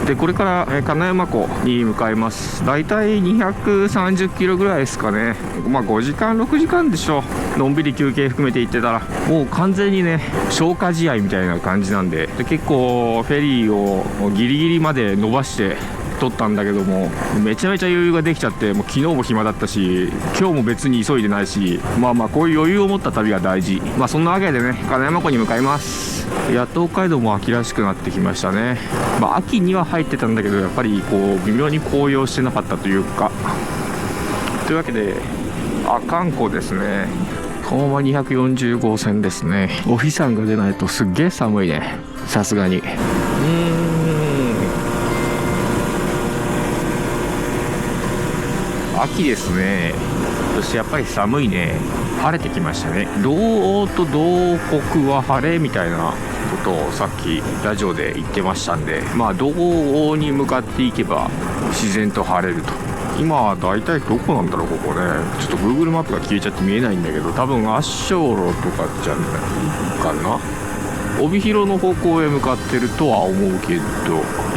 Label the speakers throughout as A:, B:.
A: でこれから、金山湖に向かいます。だいたい230キロぐらいですかね。5時間6時間でしょう。のんびり休憩含めて行ってたらもう完全にね消化試合みたいな感じなんで、結構フェリーをギリギリまで伸ばして取ったんだけども、めちゃめちゃ余裕ができちゃって、もう昨日も暇だったし今日も別に急いでないし、こういう余裕を持った旅が大事。そんなわけでね、金山湖に向かいます。やっと北海道も秋らしくなってきましたね。秋には入ってたんだけど、やっぱりこう微妙に紅葉してなかったというか。というわけで阿寒湖ですね。このまま240号線ですね。お日さんが出ないとすっげえ寒いね、さすがに。秋ですね。そしてやっぱり寒いね。晴れてきましたね。道央と道北は晴れみたいなことをさっきラジオで言ってましたんで、道央に向かっていけば自然と晴れると。今はだいたいどこなんだろう、ここね。ちょっと Google マップが消えちゃって見えないんだけど、多分足寄とかじゃないかな。帯広の方向へ向かってるとは思うけど、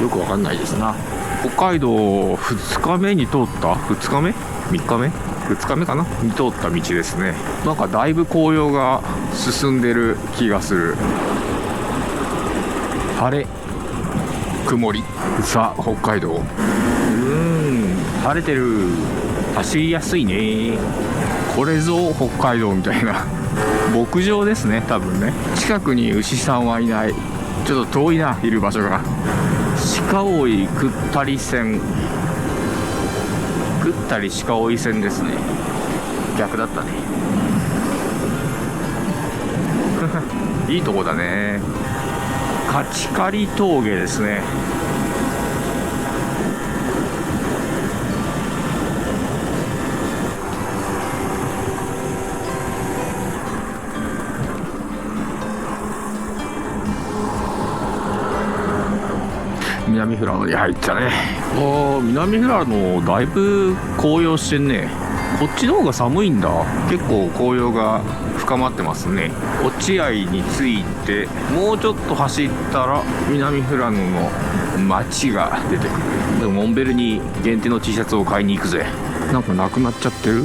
A: よくわかんないですな。北海道2日目に通った、2日目 ?3 日目 ?2 日目かなに通った道ですね。だいぶ紅葉が進んでる気がする。晴れ曇り、さあ北海道晴れてる。走りやすいね。これぞ北海道みたいな牧場ですね、多分ね。近くに牛さんはいない。ちょっと遠いな、いる場所が。鹿追いぐったり線、ぐったり鹿追い線ですね。逆だったねいいとこだね。カチカリ峠ですね。南富良野に入ったね。南富良野だいぶ紅葉してんね。こっちの方が寒いんだ。結構紅葉が深まってますね。落合に着いてもうちょっと走ったら南富良野の街が出てくる。でもモンベルに限定の T シャツを買いに行くぜ。なくなっちゃってる。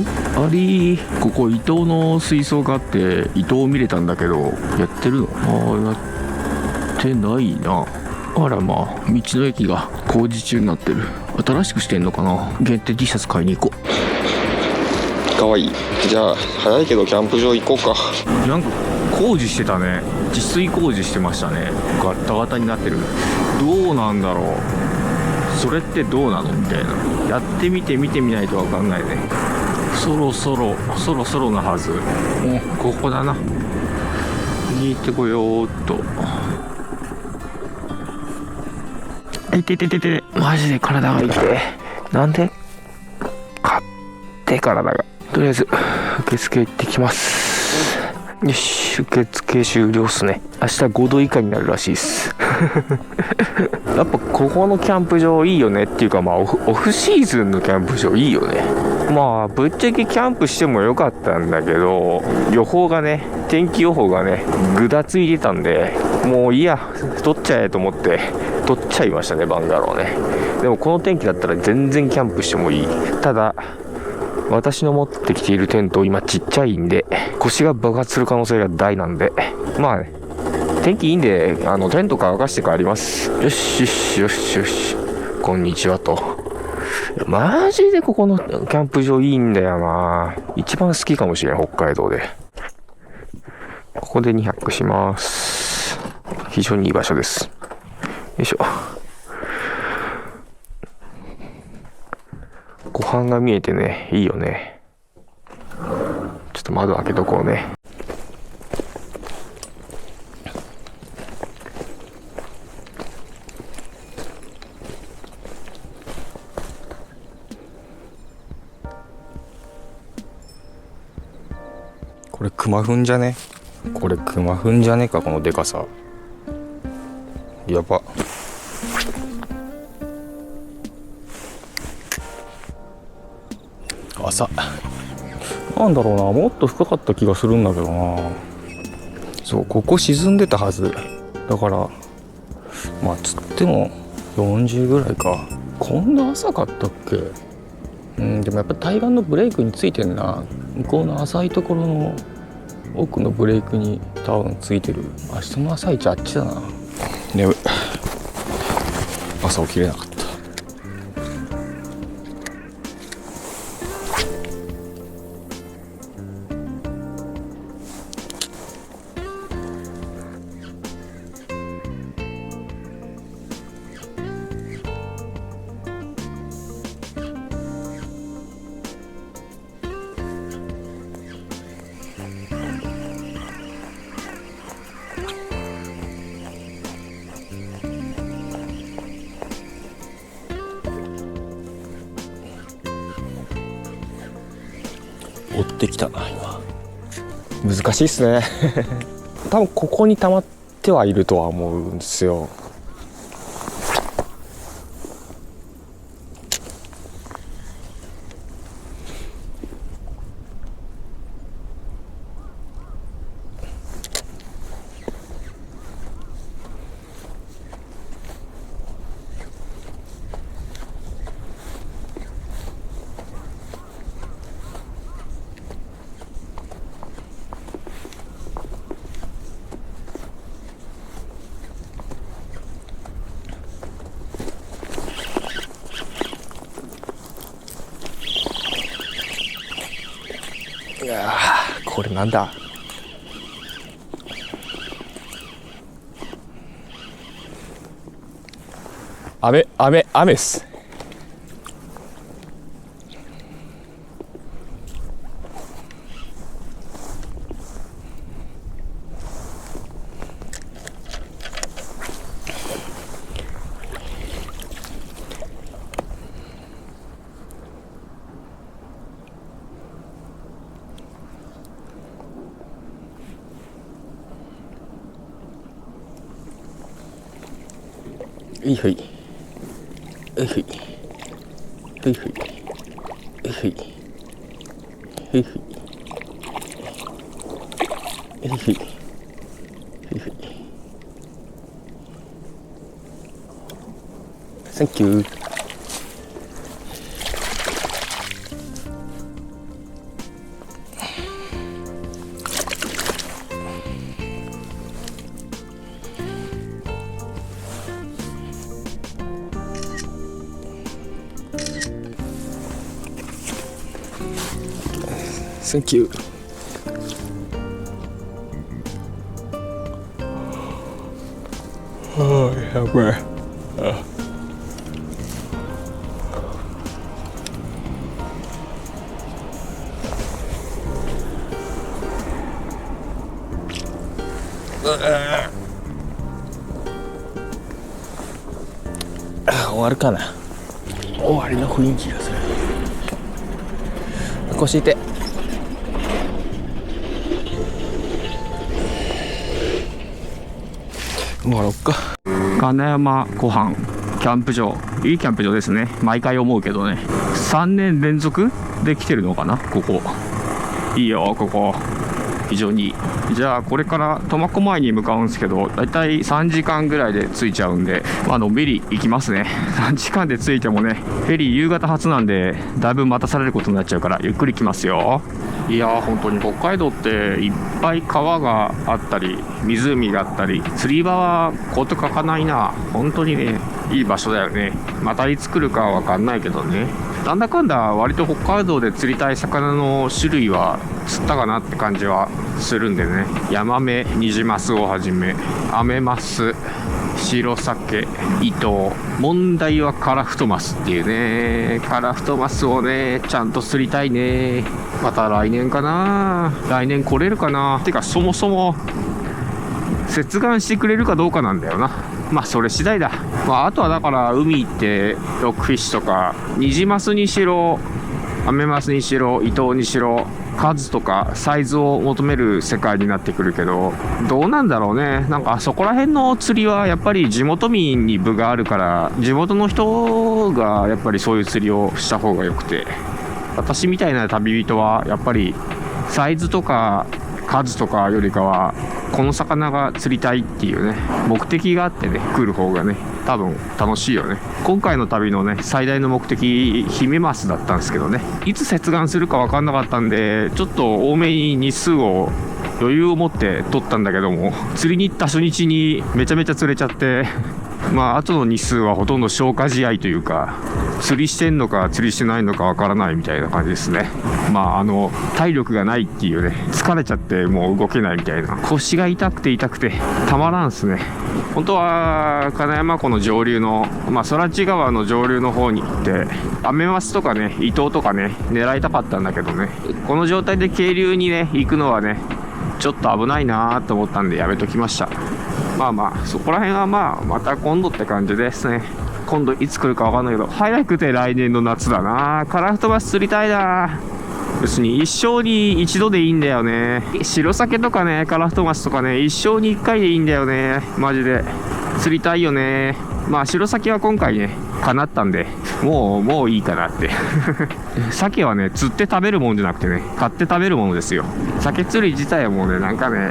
A: ここ伊東の水槽があって伊東見れたんだけど、やってるの？やってないな。道の駅が工事中になってる。新しくしてんのかな。限定 T シャツ買いに行こう。かわいい。じゃあ早いけどキャンプ場行こうか。工事してたね。治水工事してましたね。ガッタガタになってる。どうなんだろう、それってどうなのみたいな。やってみて見てみないと分かんないね。そろそろなはず。ここだなに行ってこようっと。マジで体が痛い。なんで勝手体が。とりあえず受付行ってきます。よし、受付終了っすね。明日5度以下になるらしいっすやっぱここのキャンプ場いいよねっていうか、オフシーズンのキャンプ場いいよね。ぶっちゃけキャンプしてもよかったんだけど、天気予報がねぐだついてたんで、もういいや取っちゃえと思って取っちゃいましたね、バンガローね。でもこの天気だったら全然キャンプしてもいい。ただ私の持ってきているテント今ちっちゃいんで腰が爆発する可能性が大なんで、天気いいんでテント乾かして帰ります。よしこんにちはと。マジでここのキャンプ場いいんだよな。一番好きかもしれん、北海道で。ここで200します。非常にいい場所です。よいしょ。湖畔が見えてね、いいよね。ちょっと窓開けとこうね。これクマフンじゃね？これクマフンじゃねえか、このでかさ。やば。朝なんだろうな、もっと深かった気がするんだけどな。そう、ここ沈んでたはずだから、つっても40ぐらいか。こんな浅かったっけ。でもやっぱ対岸のブレークについてんな。向こうの浅いところの奥のブレークに多分ついてる。明日の朝一あっちだな。眠い。朝起きれなかった。追ってきたな今。難しいっすね多分ここに溜まってはいるとは思うんですよ。いやー、これなんだ。雨っす。いいふい。うふい。うふい。うふい。うふい。うふい。うふい。サンキュー。Thank you. やばい。終わるかな。終わりの雰囲気がする。腰痛い。終わろっか。金山湖畔キャンプ場、いいキャンプ場ですね。毎回思うけどね。3年連続で来てるのかな。ここいいよ。ここ非常にいい。じゃあこれから苫小牧に向かうんですけど、だいたい3時間ぐらいで着いちゃうんで、のんびり行きますね。3時間で着いてもね、フェリー夕方発なんでだいぶ待たされることになっちゃうから、ゆっくり来ますよ。いやー、本当に北海道っていっぱい川があったり湖があったり、釣り場はこと書かないな。本当にね、いい場所だよね。またいつ来るかは分かんないけどね。なんだかんだ割と北海道で釣りたい魚の種類は釣ったかなって感じはするんでね。ヤマメ、ニジマスをはじめ、アメマス、白鮭、イトウ、問題はカラフトマスっていうね。カラフトマスをね、ちゃんと釣りたいね。また来年かな。来年来れるかな。てかそもそも接岸してくれるかどうかなんだよな。まあそれ次第だ。あとはだから海行ってロックフィッシュとか、ニジマスにしろアメマスにしろイトウにしろ、数とかサイズを求める世界になってくるけど、どうなんだろうね。なんかそこら辺の釣りはやっぱり地元民に分があるから、地元の人がやっぱりそういう釣りをした方がよくて、私みたいな旅人はやっぱりサイズとか数とかよりかはこの魚が釣りたいっていうね、目的があってね来る方がね多分楽しいよね。今回の旅のね最大の目的ヒメマスだったんですけどね、いつ接岸するか分かんなかったんで、ちょっと多めに日数を余裕を持って取ったんだけども、釣りに行った初日にめちゃめちゃ釣れちゃってまあ後の日数はほとんど消化試合というか、釣りしてんのか釣りしてないのかわからないみたいな感じですね。まあ体力がないっていうね、疲れちゃってもう動けないみたいな、腰が痛くてたまらんすね。本当は金山湖の上流の空知川の上流の方に行ってアメマスとかねイトウとかね狙いたかったんだけどね、この状態で渓流にね行くのはねちょっと危ないなと思ったんでやめときました。そこら辺はまた今度って感じですね。今度いつ来るか分かんないけど、早くて来年の夏だな。カラフトマス釣りたいな。別に一生に一度でいいんだよね。白鮭とかねカラフトマスとかね一生に一回でいいんだよね。マジで釣りたいよね。白鮭は今回ね叶ったんでもういいかなって鮭はね釣って食べるもんじゃなくてね買って食べるものですよ。鮭釣り自体はもうね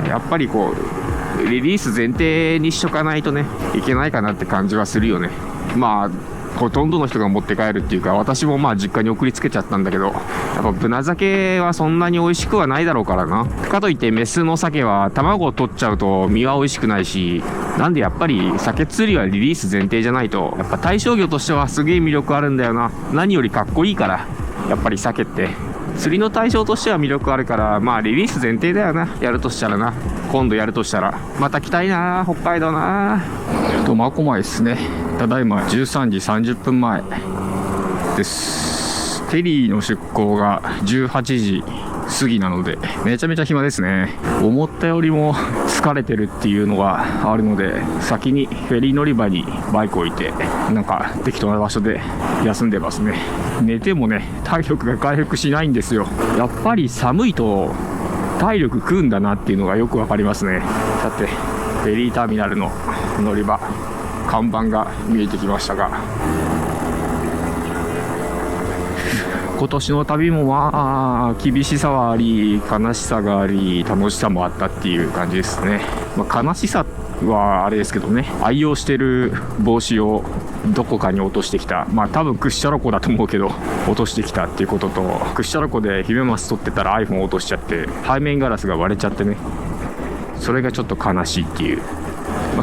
A: やっぱりこうリリース前提にしとかないとねいけないかなって感じはするよね。ほとんどの人が持って帰るっていうか、私も実家に送りつけちゃったんだけど、やっぱブナ鮭はそんなに美味しくはないだろうからな。かといってメスの鮭は卵を取っちゃうと身は美味しくないし、なんでやっぱり鮭釣りはリリース前提じゃないと、やっぱ対象魚としてはすげえ魅力あるんだよな。何よりかっこいいから、やっぱり鮭って釣りの対象としては魅力あるから、リリース前提だよな。やるとしたらな、今度やるとしたらまた来たいな、北海道な。苫小牧ですね。ただいま13時30分前です。フェリーの出港が18時過ぎなのでめちゃめちゃ暇ですね。思ったよりも疲れてるっていうのがあるので、先にフェリー乗り場にバイク置いて適当な場所で休んでますね。寝てもね体力が回復しないんですよ。やっぱり寒いと体力食うんだなっていうのがよくわかりますね。さてフェリーターミナルの乗り場、看板が見えてきましたが、今年の旅も厳しさはあり悲しさがあり楽しさもあったっていう感じですね。悲しさはあれですけどね、愛用してる帽子をどこかに落としてきた、多分クッシャロコだと思うけど落としてきたっていうことと、クッシャロコでヒメマス撮ってたら iPhone 落としちゃって背面ガラスが割れちゃってね、それがちょっと悲しいっていう。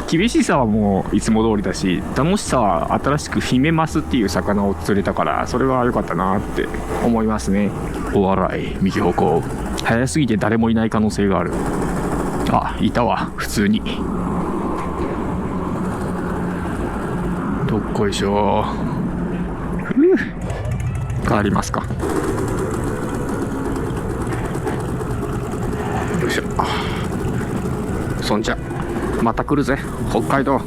A: 厳しさはもういつも通りだし、楽しさは新しくヒメマスっていう魚を釣れたから、それは良かったなって思いますね。お笑い右方向、早すぎて誰もいない可能性がある。いたわ普通に。どっこいしょ。帰りますか。よいしょ。そんじゃまた来るぜ北海道。